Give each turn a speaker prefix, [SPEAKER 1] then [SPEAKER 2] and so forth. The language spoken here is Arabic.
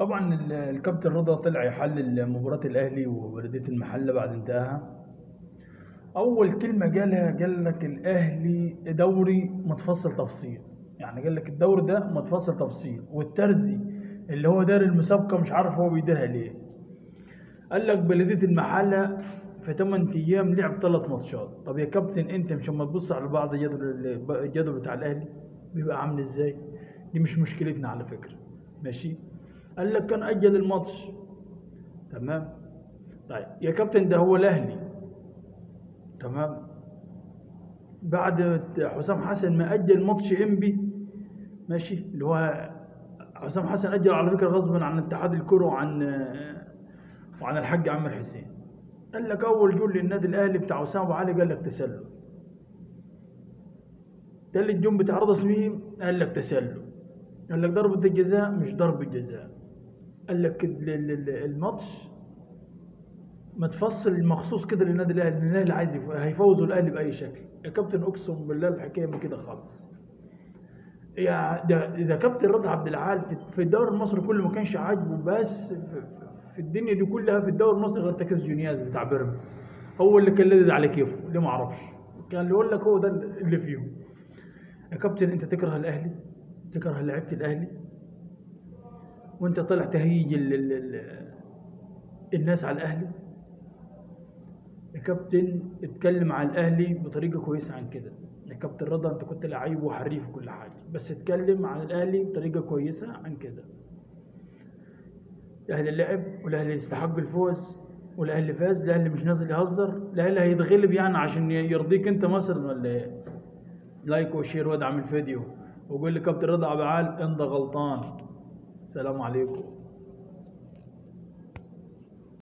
[SPEAKER 1] طبعا الكابتن رضا طلع يحلل مباراة الأهلي وبلدية المحلة بعد انتهاها. أول كلمة قال لك الأهلي دوري متفصل تفصيل، يعني قال لك الدوري ده متفصل تفصيل، والترزي اللي هو دار المسابقة مش عارف هو بيديرها ليه. قال لك بلدية المحلة في 8 أيام لعب 3 ماتشات. طب يا كابتن أنت مش لما تبص على بعض الجدول بتاع الأهلي بيبقى عامل إزاي؟ دي مش مشكلتنا على فكرة، ماشي؟ قال لك كان أجل الماتش، تمام؟ طيب يا كابتن ده هو الأهلي، تمام؟ بعد حسام حسن ما أجل ماتش إنبي، ماشي؟ اللي هو حسام حسن أجل على فكرة غصبا عن اتحاد الكرة وعن الحاج عمر حسين. قال لك أول جول للنادي الأهلي بتاع أسامة أبو علي قال لك تسلل. تالت جون بتاع رضا سميم قال لك تسلل. قال لك ضربة الجزاء مش ضربة جزاء. قال لك الماتش متفصل مخصوص كده للنادي الاهلي، لان الاهلي عايز هيفوزوا الاهلي باي شكل. يا كابتن اقسم بالله الحكايه ما كده خالص. يا ده كابتن رضا عبد العال في الدوري المصري كله ما كانش عاجبه، بس في الدنيا دي كلها في الدوري المصري غير تكاس جونياز بتاع بيراميدز، هو اللي كان لادد على كيفه، اللي ما اعرفش كان يقول لك هو ده اللي فيهم. يا كابتن انت تكره الاهلي، تكره لعيبه الاهلي، وانت طلع تهيج الناس على الاهلي. يا كابتن اتكلم على الاهلي بطريقه كويسه عن كده. يا كابتن رضا انت كنت لعيب وحريف وكل حاجه، بس اتكلم عن الاهلي بطريقه كويسه عن كده. الاهلي لعب، والاهلي يستحق الفوز، والاهلي فاز. الاهلي مش نازل يهزر، الاهلي هيتغلب يعني عشان يرضيك انت مثلا ولا ايه؟ لايك وشير وادعم الفيديو، وقول لي كابتن رضا عبد العال انت غلطان. سلام عليكم.